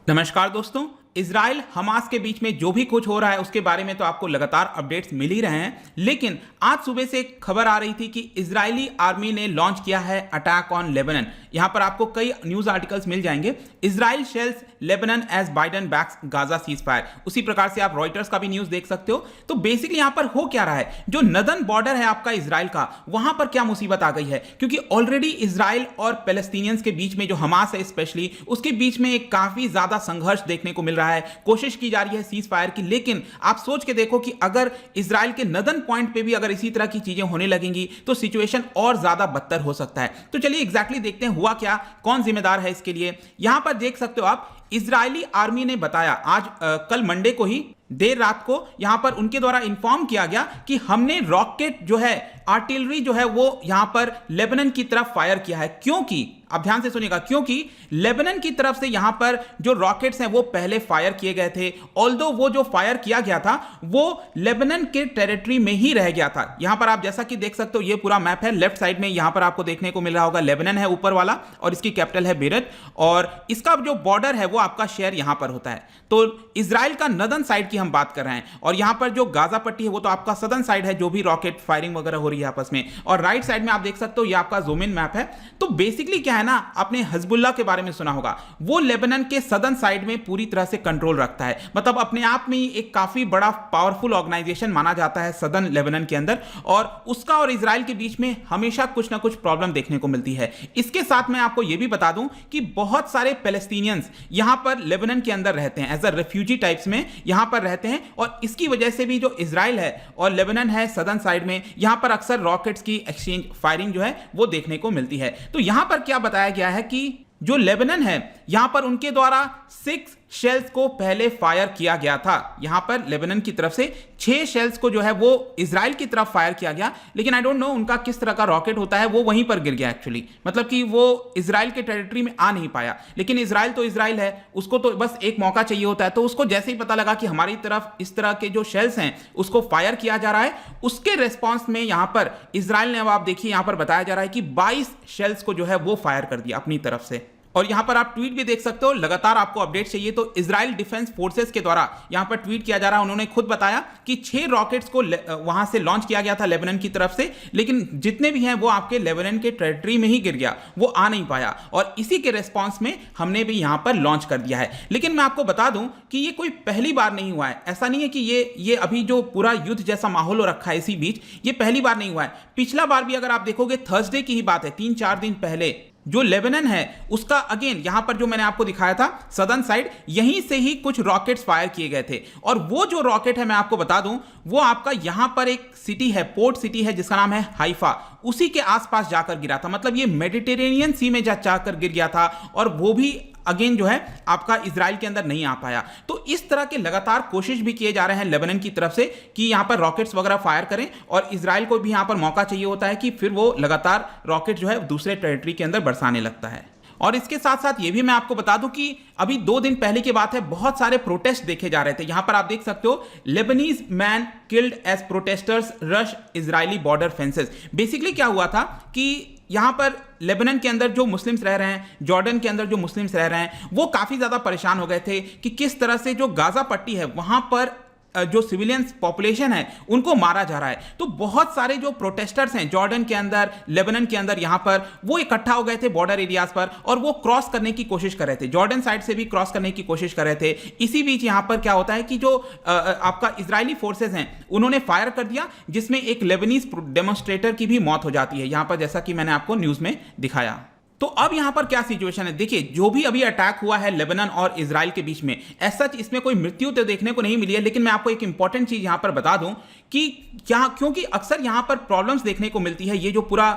नमस्कार दोस्तों। Israel Hamas के बीच में जो भी कुछ हो रहा है उसके बारे में तो आपको लगातार अपडेट्स मिल ही रहे हैं, लेकिन आज सुबह से एक खबर आ रही थी कि इजरायली आर्मी ने लॉन्च किया है अटैक ऑन लेबनन। यहां पर आपको कई न्यूज आर्टिकल्स मिल जाएंगे। Israel shells Lebanon as Biden backs Gaza ceasefire, उसी प्रकार से आप रॉयटर्स का भी न्यूज देख सकते हो। तो बेसिकली यहां पर हो क्या रहा है, जो नदन बॉर्डर है आपका इजराइल का, वहां पर क्या मुसीबत आ गई है, क्योंकि ऑलरेडी इजराइल और पैलेस्टीनियंस के बीच में जो हमास है स्पेशली, उसके बीच में एक काफी ज्यादा संघर्ष देखने को मिल रहा है। कोशिश की जा रही है सीज फायर की, लेकिन आप सोच के देखो कि अगर इजराइल के नदन पॉइंट पे भी अगर इसी तरह की चीजें होने लगेंगी तो सिचुएशन और ज्यादा बदतर हो सकता है। तो चलिए एग्जैक्टली देखते हैं हुआ क्या, कौन जिम्मेदार है इसके लिए। यहां पर देख सकते हो आप, इजरायली आर्मी ने बताया आज कल मंडे को ही देर रात को यहां पर उनके द्वारा इंफॉर्म किया गया कि हमने रॉकेट जो है, आर्टिलरी जो है वो यहां पर लेबनन की तरफ फायर किया है। क्योंकि अब ध्यान से सुनिएगा, क्योंकि लेबनन की तरफ से यहां पर जो रॉकेट्स हैं वो पहले फायर किए गए थे। ऑल्दो वो जो फायर किया गया था वो लेबनन के टेरिटरी में ही रह गया था। यहां पर आप जैसा कि देख सकते हो, ये पूरा मैप है। लेफ्ट साइड में यहां पर आपको देखने को मिल रहा होगा लेबनन है ऊपर वाला, और इसकी कैपिटल है बेरत, और इसका जो बॉर्डर है वो आपका शेयर यहां पर होता है। तो इजराइल का नदन साइड की हम बात कर रहे हैं, और यहां पर जो गाजा पट्टी है वो तो आपका सदर्न साइड है, जो भी रॉकेट फायरिंग वगैरह हो रही है आपस में। और राइट साइड में आप देख सकते हो ये आपका जूम इन मैप है। तो बेसिकली क्या है ना, आपने हिजबुल्लाह के बारे में सुना होगा, वो लेबनन के सदर्न साइड में पूरी तरह से कंट्रोल रखता है। मतलब अपने आप में एक काफी बड़ा पावरफुल ऑर्गेनाइजेशन माना जाता है सदर्न लेबनन के अंदर, और उसका और इजराइल के बीच में हमेशा कुछ ना कुछ प्रॉब्लम देखने को मिलती है। इसके साथ मैं आपको यह भी बता दूं कि बहुत सारे पैलेस्टीनियंस यहां पर लेबनन के अंदर रहते हैं, एज अ रेफ्यूजी टाइप्स में यहां पर रहते हैं, और इसकी वजह से भी जो इजराइल है और लेबनन है सदर्न साइड में, यहां पर अक्सर रॉकेट्स की एक्सचेंज फायरिंग जो है वो देखने को मिलती है। तो यहां पर क्या बताया गया है कि जो लेबनन है यहां पर उनके द्वारा 6 शेल्स को पहले फायर किया गया था। यहां पर लेबनन की तरफ से 6 शेल्स को जो है वो इजराइल की तरफ फायर किया गया, लेकिन आई डोंट नो उनका किस तरह का रॉकेट होता है, वो वहीं पर गिर गया एक्चुअली। मतलब कि वो इजराइल के टेरिटरी में आ नहीं पाया। लेकिन इजराइल तो इजराइल है, उसको तो बस एक मौका चाहिए होता है। तो उसको जैसे ही पता लगा कि हमारी तरफ इस तरह के जो शेल्स हैं उसको फायर किया जा रहा है, उसके रेस्पॉन्स में यहां पर इजराइल ने, अब आप देखिए यहां पर बताया जा रहा है कि 22 शेल्स को जो है वो फायर कर दिया अपनी तरफ से। और यहां पर आप ट्वीट भी देख सकते हो, लगातार आपको अपडेट चाहिए तो इजराइल डिफेंस फोर्सेस के द्वारा यहां पर ट्वीट किया जा रहा है। उन्होंने खुद बताया कि 6 रॉकेट्स को वहां से लॉन्च किया गया था लेबनन की तरफ से, लेकिन जितने भी हैं वो आपके लेबनन के टेरिटरी में ही गिर गया, वो आ नहीं पाया, और इसी के रेस्पॉन्स में हमने भी यहां पर लॉन्च कर दिया है। लेकिन मैं आपको बता दूं कि ये कोई पहली बार नहीं हुआ है। ऐसा नहीं है कि ये अभी जो पूरा युद्ध जैसा माहौल हो रखा है इसी बीच, ये पहली बार नहीं हुआ है। पिछला बार भी अगर आप देखोगे, थर्सडे की ही बात है, 3-4 दिन पहले जो लेबनन है उसका अगेन यहां पर जो मैंने आपको दिखाया था सदर्न साइड, यहीं से ही कुछ रॉकेट्स फायर किए गए थे। और वो जो रॉकेट है मैं आपको बता दूं, वो आपका यहां पर एक सिटी है, पोर्ट सिटी है जिसका नाम है हाइफा, उसी के आसपास जाकर गिरा था। मतलब ये मेडिटेरेनियन सी में जाकर गिर गया था, और वो भी अगेन जो है आपका इजराइल के अंदर नहीं आ पाया। तो इस तरह के लगातार कोशिश भी किए जा रहे हैं लेबनन की तरफ से कि यहां पर रॉकेट्स वगैरह फायर करें, और इजराइल को भी यहां पर मौका चाहिए होता है कि फिर वो लगातार रॉकेट जो है दूसरे टेरिटरी के अंदर बरसाने लगता है। और इसके साथ साथ ये भी मैं आपको बता दूं कि अभी 2 दिन पहले की बात है, बहुत सारे प्रोटेस्ट देखे जा रहे थे। यहां पर आप देख सकते हो, Lebanese man killed as protesters rush Israeli border fences. Basically क्या हुआ था कि यहां पर लेबनन के अंदर जो मुस्लिम्स रह रहे हैं, जॉर्डन के अंदर जो मुस्लिम्स रह रहे हैं, वो काफी ज्यादा परेशान हो गए थे कि किस तरह से जो गाजा पट्टी है वहां पर जो सिविलियंस पॉपुलेशन है उनको मारा जा रहा है। तो बहुत सारे जो प्रोटेस्टर्स हैं जॉर्डन के अंदर, लेबनन के अंदर, यहां पर वो इकट्ठा हो गए थे बॉर्डर एरियाज पर, और वो क्रॉस करने की कोशिश कर रहे थे, जॉर्डन साइड से भी क्रॉस करने की कोशिश कर रहे थे। इसी बीच यहां पर क्या होता है कि जो आपका इजरायली फोर्सेस हैं उन्होंने फायर कर दिया, जिसमें एक लेबनीज डेमोन्स्ट्रेटर की भी मौत हो जाती है यहां पर, जैसा कि मैंने आपको न्यूज में दिखाया। तो अब यहां पर क्या सिचुएशन है, देखिए जो भी अभी अटैक हुआ है लेबनान और इजराइल के बीच में, ऐसा इसमें कोई मृत्यु तो देखने को नहीं मिली है। लेकिन मैं आपको एक इंपॉर्टेंट चीज यहां पर बता दूं कि क्या, क्योंकि अक्सर यहां पर प्रॉब्लम्स देखने को मिलती है। ये जो पूरा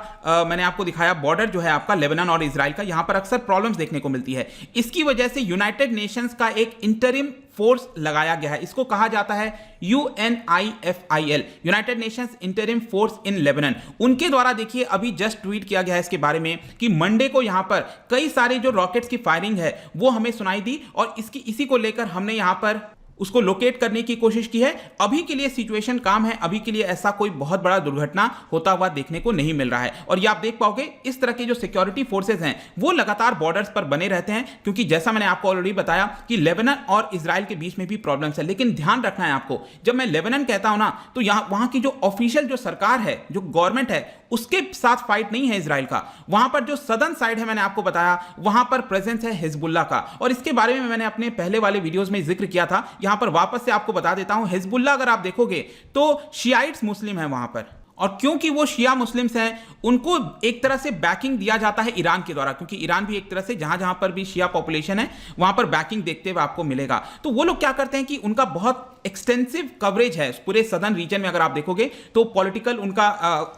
मैंने आपको दिखाया बॉर्डर जो है आपका लेबनान और इजराइल का, यहां पर अक्सर प्रॉब्लम्स देखने को मिलती है। इसकी वजह से यूनाइटेड नेशंस का एक इंटरिम फोर्स लगाया गया है, इसको कहा जाता है UNIFIL, United Nations interim force in Lebanon. उनके द्वारा देखिए अभी जस्ट ट्वीट किया गया है इसके बारे में कि मंडे को यहां पर कई सारे जो रॉकेट्स की फायरिंग है वो हमें सुनाई दी, और इसी को लेकर हमने यहां पर उसको लोकेट करने की कोशिश की है। अभी के लिए सिचुएशन काम है, अभी के लिए ऐसा कोई बहुत बड़ा दुर्घटना होता हुआ देखने को नहीं मिल रहा है। और ये आप देख पाओगे इस तरह के जो सिक्योरिटी फोर्सेस हैं वो लगातार बॉर्डर्स पर बने रहते हैं, क्योंकि जैसा मैंने आपको ऑलरेडी बताया कि लेबनान और इजराइल के बीच में भी प्रॉब्लम्स है। लेकिन ध्यान रखना है आपको, जब मैं लेबनान कहता हूं ना, तो वहां की जो ऑफिशियल जो सरकार है, जो गवर्नमेंट है, उसके साथ फाइट नहीं है इजराइल का। वहां पर जो सदर्न साइड है, मैंने आपको बताया, वहां पर प्रेजेंस है हिजबुल्लाह का। और इसके बारे में मैंने अपने पहले वाले वीडियोस में जिक्र किया था, यहां पर वापस से आपको बता देता हूं। हिजबुल्लाह अगर आप देखोगे तो शियाइट्स मुस्लिम है वहां पर, और क्योंकि वो शिया मुस्लिम्स हैं, उनको एक तरह से बैकिंग दिया जाता है ईरान के द्वारा, क्योंकि ईरान भी एक तरह से जहां जहां पर भी शिया पॉपुलेशन है वहां पर बैकिंग देखते हुए आपको मिलेगा। तो वो लोग क्या करते हैं कि उनका बहुत एक्सटेंसिव कवरेज है पूरे सदर्न रीजन में। अगर आप देखोगे तो पॉलिटिकल उनका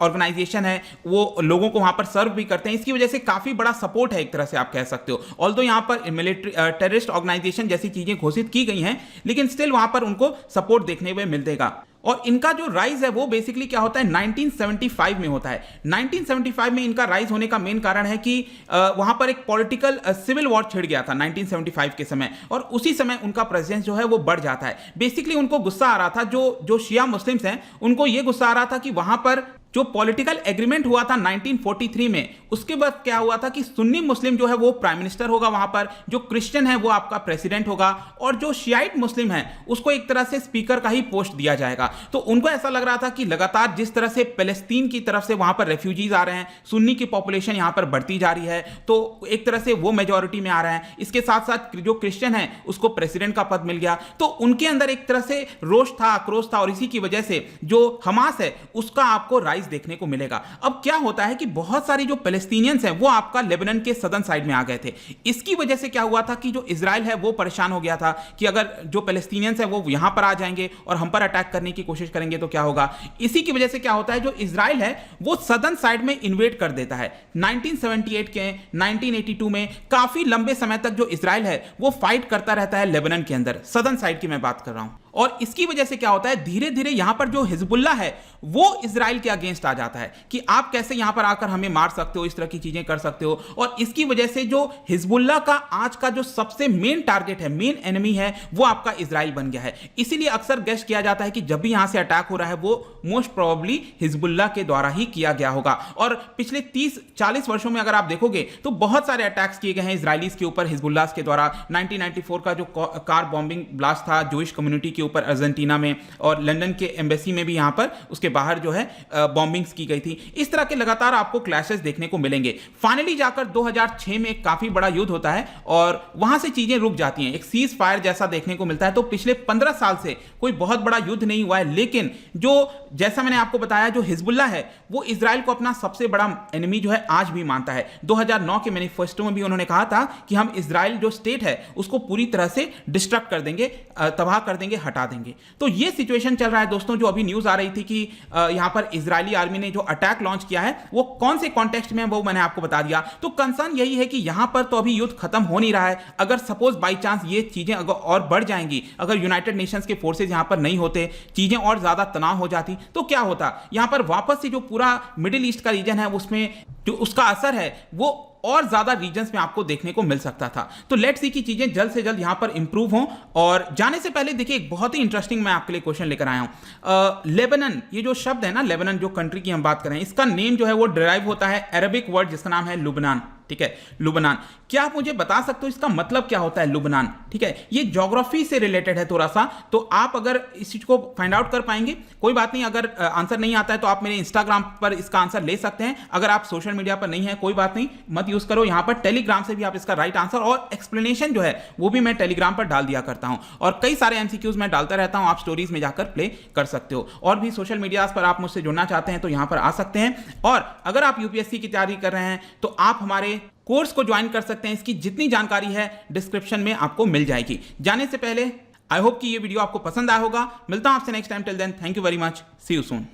ऑर्गेनाइजेशन है, वो लोगों को वहां पर सर्व भी करते हैं। इसकी वजह से काफी बड़ा सपोर्ट है, एक तरह से आप कह सकते हो। ऑल्दो यहां पर मिलिट्री टेररिस्ट ऑर्गेनाइजेशन जैसी चीजें घोषित की गई हैं, लेकिन स्टिल वहां पर उनको सपोर्ट देखने में मिलेगा। और इनका जो राइज है वो बेसिकली क्या होता है, 1975 में होता है। 1975 में इनका राइज होने का मेन कारण है कि वहां पर एक पॉलिटिकल सिविल वॉर छिड़ गया था 1975 के समय, और उसी समय उनका प्रेजेंस जो है वो बढ़ जाता है। बेसिकली उनको गुस्सा आ रहा था, जो शिया मुस्लिम्स हैं उनको ये गुस्सा आ रहा था कि वहां पर जो पॉलिटिकल एग्रीमेंट हुआ था 1943 में, उसके बाद क्या हुआ था कि सुन्नी मुस्लिम जो है वो प्राइम मिनिस्टर होगा वहां पर, जो क्रिश्चियन है वो आपका प्रेसिडेंट होगा, और जो शियाइट मुस्लिम है उसको एक तरह से स्पीकर का ही पोस्ट दिया जाएगा। तो उनको ऐसा लग रहा था कि लगातार जिस तरह से पैलेस्तीन की तरफ से वहां पर रेफ्यूजीज आ रहे हैं, सुन्नी की पॉपुलेशन यहां पर बढ़ती जा रही है, तो एक तरह से वो मेजोरिटी में आ रहे हैं। इसके साथ साथ जो क्रिश्चियन है उसको प्रेसिडेंट का पद मिल गया, तो उनके अंदर एक तरह से रोष था, आक्रोश था, और इसी की वजह से जो हमास है उसका आपको देखने को मिलेगा। अब क्या होता है कि बहुत सारी जो पैलेस्टीनियंस हैं वो आपका लेबनान के सदर्न साइड में आ गए थे। इसकी वजह से क्या हुआ था कि जो इजराइल है वो परेशान हो गया था कि अगर जो पैलेस्टीनियंस है वो यहां पर आ जाएंगे और हम पर अटैक करने की कोशिश करेंगे तो क्या होगा। इसी की वजह से क्या होता है, जो इजराइल है वो सदर्न साइड में इन्वेड कर देता है। 1978 के 1982 में काफी लंबे समय तक जो इजराइल है वो फाइट करता रहता है लेबनान के अंदर, सदर्न साइड की मैं बात कर रहा हूं। और इसकी वजह से क्या होता है, धीरे धीरे यहां पर जो हिजबुल्लाह है वो इजराइल के अगेंस्ट आ जाता है कि आप कैसे यहां पर आकर हमें मार सकते हो, इस तरह की चीजें कर सकते हो। और इसकी वजह से जो हिजबुल्लाह का आज का जो सबसे मेन टारगेट है, मेन एनिमी है, वो आपका इजराइल बन गया है। इसीलिए अक्सर गेस किया जाता है कि जब भी यहां से अटैक हो रहा है वो मोस्ट प्रोबेबली हिजबुल्लाह के द्वारा ही किया गया होगा। और पिछले 30-40 वर्षों में अगर आप देखोगे तो बहुत सारे अटैक्स किए गए हैं इजराइलीज के ऊपर हिजबुल्लाह के द्वारा। 1994 का जो कार बॉम्बिंग ब्लास्ट था जूइश कम्युनिटी के ऊपर अर्जेंटीना में, और लंदन के एम्बेसी में भी यहां पर उसके बाहर जो है बॉम्बिंग्स की गई थी। इस तरह के लगातार आपको क्लैशेस देखने को मिलेंगे। फाइनली जाकर 2006 में एक काफी बड़ा युद्ध होता है और वहां से चीजें रुक जाती हैं, एक सीज फायर जैसा देखने को मिलता है। तो पिछले 15 साल से कोई बहुत बड़ा युद्ध नहीं हुआ है, लेकिन जो जैसा मैंने आपको बताया जो हिजबुल्लाह है वो इजराइल को अपना सबसे बड़ा एनिमी जो है आज भी मानता है। 2009 के मैनिफेस्टो में भी उन्होंने कहा था कि हम इजराइल जो स्टेट है उसको पूरी तरह से डिस्ट्रक्ट कर देंगे, तबाह कर देंगे, हटा देंगे। तो ये सिचुएशन चल रहा है दोस्तों। जो अभी न्यूज आ रही थी कि यहां पर इजरायली आर्मी ने जो अटैक लॉन्च किया है वो कौन से कॉन्टेक्स्ट में है वो मैंने आपको बता दिया। तो कंसर्न यही है कि यहां पर तो अभी युद्ध खत्म हो नहीं रहा है। अगर सपोज बाई चांस ये चीजें अगर और बढ़ जाएंगी, अगर यूनाइटेड नेशंस के फोर्सेज यहां पर नहीं होते, चीजें और ज्यादा तनाव हो जाती, तो क्या होता, यहां पर वापस से जो पूरा मिडिल ईस्ट का रीजन है उसमें जो उसका असर है वो और ज्यादा रीजन्स में आपको देखने को मिल सकता था। तो लेट्स सी कि चीजें जल्द से जल्द यहां पर इंप्रूव हों। और जाने से पहले देखिए एक बहुत ही इंटरेस्टिंग मैं आपके लिए क्वेश्चन लेकर आया हूं। लेबनान, ये जो शब्द है ना, लेबनान जो कंट्री की हम बात कर रहे हैं, इसका नेम जो है वो डिराइव होता है अरबिक वर्ड जिसका नाम है लुबनान। ठीक है, लुबनान। क्या आप मुझे बता सकते हो इसका मतलब क्या होता है लुबनान? ठीक है, ये ज्योग्राफी से रिलेटेड है थोड़ा सा, तो आप अगर इस चीज को फाइंड आउट कर पाएंगे, कोई बात नहीं। अगर आंसर नहीं आता है तो आप मेरे इंस्टाग्राम पर इसका आंसर ले सकते हैं। अगर आप सोशल मीडिया पर नहीं है कोई बात नहीं, मत यूज करो। यहां पर टेलीग्राम से भी आप इसका राइट आंसर और एक्सप्लेनेशन जो है वो भी मैं टेलीग्राम पर डाल दिया करता हूं, और कई सारे एमसीक्यूज मैं डालता रहता हूं, आप स्टोरीज में जाकर प्ले कर सकते हो। और भी सोशल मीडिया पर आप मुझसे जुड़ना चाहते हैं तो यहां पर आ सकते हैं। और अगर आप यूपीएससी की तैयारी कर रहे हैं तो आप हमारे कोर्स को ज्वाइन कर सकते हैं। इसकी जितनी जानकारी है डिस्क्रिप्शन में आपको मिल जाएगी। जाने से पहले आई होप कि ये वीडियो आपको पसंद आया होगा। मिलता हूं आपसे next time. Till then, thank you very much, see you soon.